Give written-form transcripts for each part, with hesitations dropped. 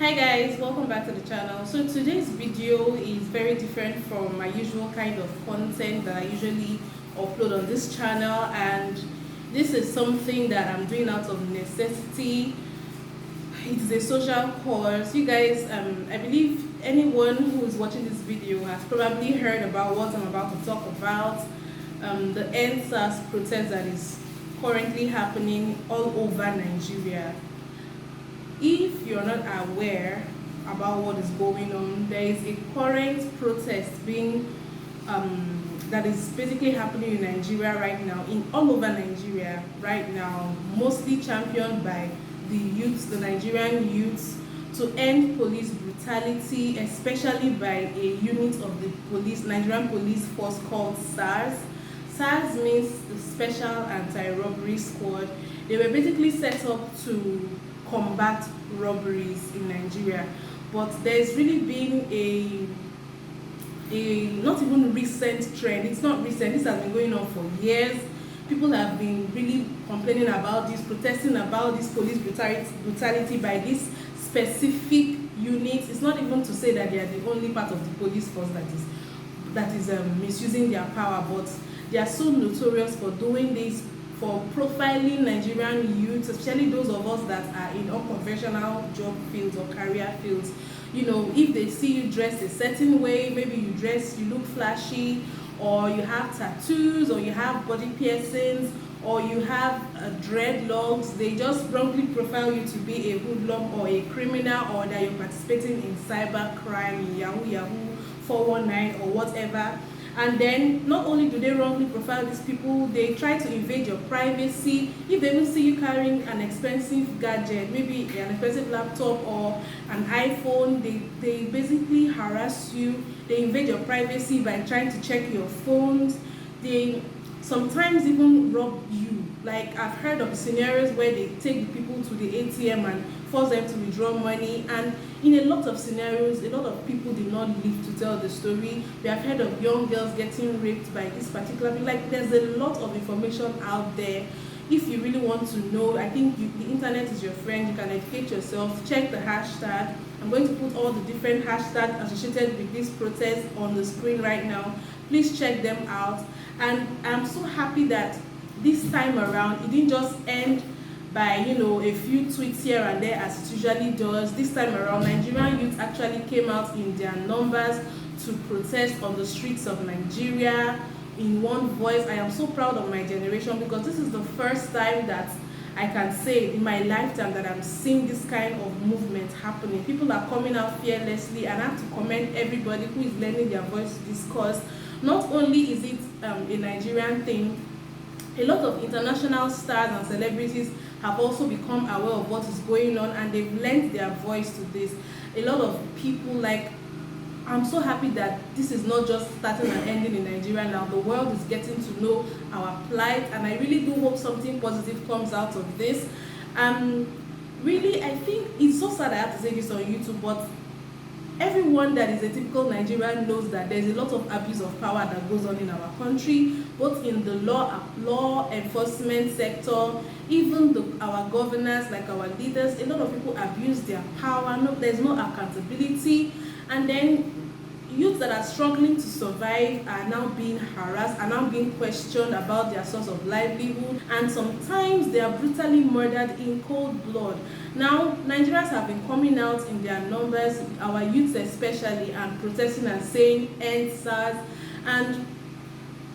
Hi guys, welcome back to the channel. So today's video is very different from my usual kind of content that I usually upload on this channel, and this is something that I'm doing out of necessity. It's a social cause. You guys, I believe anyone who is watching this video has probably heard about what I'm about to talk about. The SARS protest that is currently happening all over Nigeria. If you're not aware about what is going on, there is a current protest being that is basically happening in Nigeria right now, in all over Nigeria right now, mostly championed by the youths, the Nigerian youths, to end police brutality, especially by a unit of the Nigerian police force called SARS. SARS means the Special Anti-Robbery Squad. They were basically set up to combat robberies in Nigeria, but there's really been a not even recent trend. It's not recent. This has been going on for years. People have been really complaining about this, protesting about this police brutality by this specific unit. It's not even to say that they are the only part of the police force that is misusing their power, but they are so notorious for doing this, for profiling Nigerian youth, especially those of us that are in unconventional job fields or career fields. You know, if they see you dressed a certain way, maybe you look flashy, or you have tattoos, or you have body piercings, or you have dreadlocks, they just wrongly profile you to be a hoodlum or a criminal, or that you're participating in cyber crime, in Yahoo, 419 or whatever. And then not only do they wrongly profile these people, they try to invade your privacy. If they even see you carrying an expensive gadget, maybe an expensive laptop or an iPhone, they basically harass you. They invade your privacy by trying to check your phones. They sometimes even rob you. Like, I've heard of scenarios where they take the people to the ATM and force them to withdraw money, and in a lot of scenarios, a lot of people did not live to tell the story. We have heard of young girls getting raped by this particular people. Like, there's a lot of information out there. If you really want to know, I think the internet is your friend. You can educate yourself. Check the hashtag. I'm going to put all the different hashtags associated with this protest on the screen right now. Please check them out. And I'm so happy that this time around it didn't just end by a few tweets here and there as it usually does. This time around, Nigerian youth actually came out in their numbers to protest on the streets of Nigeria in one voice. I am so proud of my generation, because this is the first time that I can say in my lifetime that I'm seeing this kind of movement happening. People are coming out fearlessly, and I have to commend everybody who is lending their voice to this cause. Not only is it a Nigerian thing, a lot of international stars and celebrities have also become aware of what is going on, and they've lent their voice to this. A lot of people, like, I'm so happy that this is not just starting and ending in Nigeria now. The world is getting to know our plight, and I really do hope something positive comes out of this. Really, I think it's so sad I have to say this on YouTube, but everyone that is a typical Nigerian knows that there's a lot of abuse of power that goes on in our country, both in the law enforcement sector, even our governors, like our leaders. A lot of people abuse their power. There's no accountability, and then youths that are struggling to survive are now being harassed, are now being questioned about their source of livelihood, and sometimes they are brutally murdered in cold blood. Now, Nigerians have been coming out in their numbers, our youths especially, and protesting and saying end SARS. And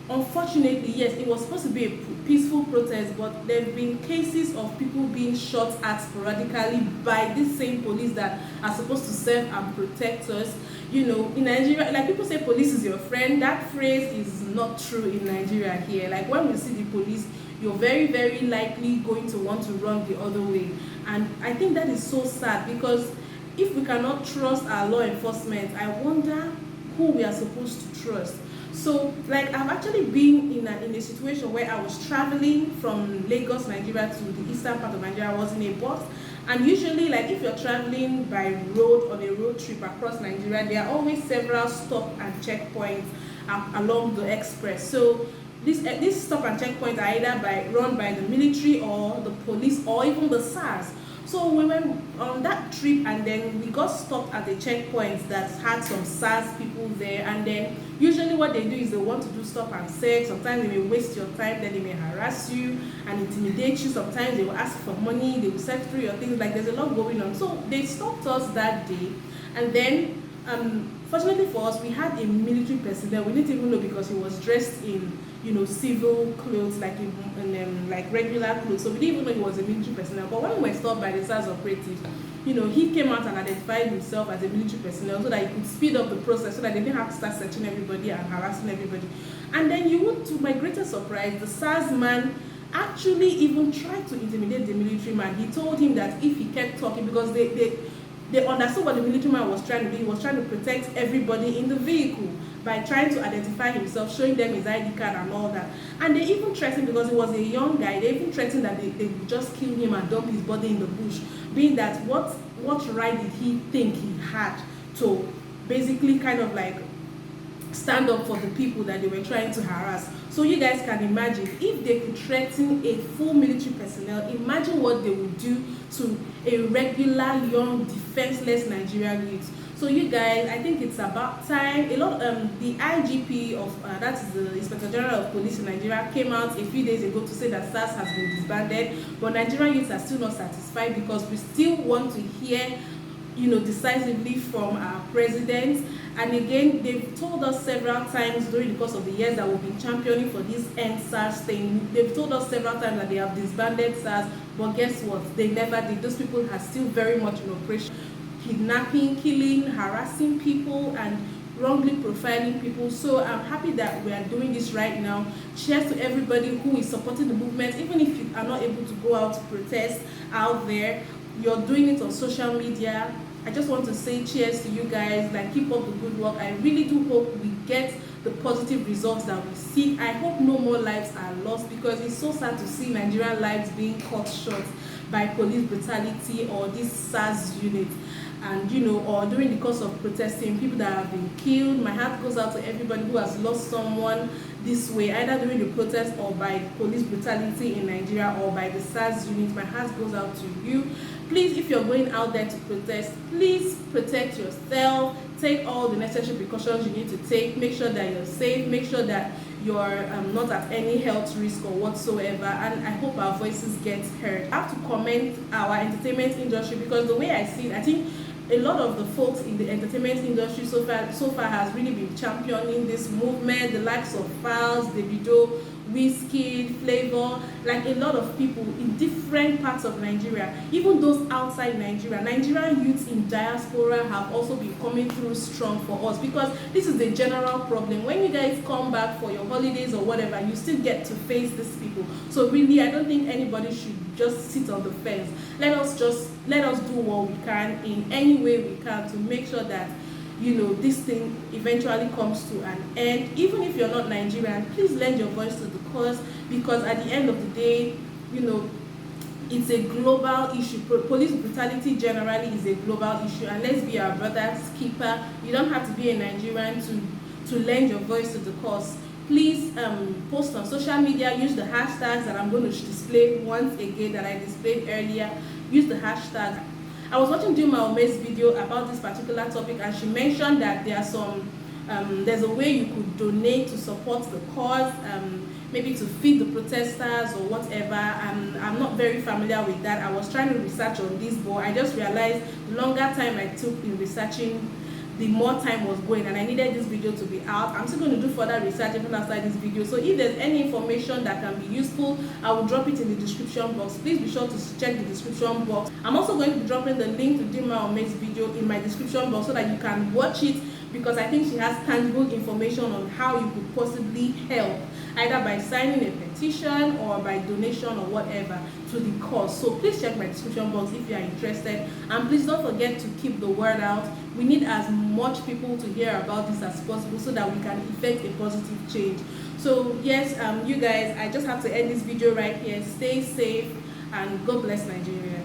unfortunately, yes, it was supposed to be a peaceful protest, but there have been cases of people being shot at sporadically by this same police that are supposed to serve and protect us. In Nigeria, like, people say police is your friend. That phrase is not true in Nigeria here. Like, when we see the police, you're very, very likely going to want to run the other way. And I think that is so sad, because if we cannot trust our law enforcement, I wonder who we are supposed to trust. So, like, I've actually been in a situation where I was traveling from Lagos, Nigeria, to the eastern part of Nigeria. I was in a bus, and usually, like, if you're traveling by road on a road trip across Nigeria, there are always several stop and checkpoints along the express. So these stop and checkpoints are either run by the military or the police or even the SARS. So we went on that trip, and then we got stopped at the checkpoints that had some SARS people there. And then usually what they do is they want to do stop and search. Sometimes they may waste your time, then they may harass you and intimidate you. Sometimes they will ask for money, they will search through your things. Like, there's a lot going on. So they stopped us that day, and then fortunately for us, we had a military personnel. We didn't even know because he was dressed in, civil clothes, like in like regular clothes. So we didn't even know he was a military personnel. But when we were stopped by the SARS operatives, he came out and identified himself as a military personnel so that he could speed up the process, so that they didn't have to start searching everybody and harassing everybody. And then to my greatest surprise, the SARS man actually even tried to intimidate the military man. He told him that if he kept talking, because they understood what the military man was trying to do. He was trying to protect everybody in the vehicle by trying to identify himself, showing them his ID card and all that. And they even threatened, because he was a young guy, they even threatened that they would just kill him and dump his body in the bush, being that what right did he think he had to basically kind of like stand up for the people that they were trying to harass. So you guys can imagine, if they could threaten a full military personnel, imagine what they would do to a regular, young, defenseless Nigerian youth. So you guys, I think it's about time. A lot the IGP of that is the Inspector General of Police in Nigeria, came out a few days ago to say that SARS has been disbanded, but Nigerian youths are still not satisfied, because we still want to hear decisively from our president. And again, they've told us several times during the course of the years that we've been championing for this end SARS thing. They've told us several times that they have disbanded SARS, but guess what? They never did. Those people are still very much in operation, kidnapping, killing, harassing people, and wrongly profiling people. So I'm happy that we are doing this right now. Cheers to everybody who is supporting the movement. Even if you are not able to go out to protest out there, you're doing it on social media. I just want to say cheers to you guys. Like, keep up the good work. I really do hope we get the positive results that we seek. I hope no more lives are lost, because it's so sad to see Nigerian lives being cut short by police brutality or this SARS unit. And or during the course of protesting, people that have been killed. My heart goes out to everybody who has lost someone this way, either during the protest or by police brutality in Nigeria or by the SARS unit. My heart goes out to you. Please, if you're going out there to protest, please protect yourself. Take all the necessary precautions you need to take. Make sure that you're safe. Make sure that you're not at any health risk or whatsoever. And I hope our voices get heard. I have to commend our entertainment industry, because the way I see it, I think a lot of the folks in the entertainment industry so far has really been championing this movement. The likes of Files, Davido, Wizkid, Flavor, like a lot of people in different parts of Nigeria, even those outside Nigeria. Nigerian youths in diaspora have also been coming through strong for us, because this is the general problem. When you guys come back for your holidays or whatever, you still get to face these people. So really, I don't think anybody should just sit on the fence. Let us do what we can in any way we can to make sure that this thing eventually comes to an end. Even if you're not Nigerian, please lend your voice to the cause, because at the end of the day, it's a global issue. Police brutality generally is a global issue, and let's be our brother's keeper. You don't have to be a Nigerian to lend your voice to the cause. Please post on social media. Use the hashtags that I'm going to display once again, that I displayed earlier. Use the hashtag. I was watching Duma Ome's video about this particular topic, and she mentioned that there are some there's a way you could donate to support the cause, maybe to feed the protesters or whatever. I'm not very familiar with that. I was trying to research on this, but I just realized the longer time I took in researching, the more time was going, and I needed this video to be out. I'm still going to do further research even after this video. So if there's any information that can be useful, I will drop it in the description box. Please be sure to check the description box. I'm also going to be dropping the link to Dima Ome's video in my description box so that you can watch it, because I think she has tangible information on how you could possibly help, either by signing a petition or by donation or whatever to the cause. So please check my description box if you are interested, and please don't forget to keep the word out. We need as much people to hear about this as possible so that we can effect a positive change. So yes, you guys, I just have to end this video right here. Stay safe, and God bless Nigeria.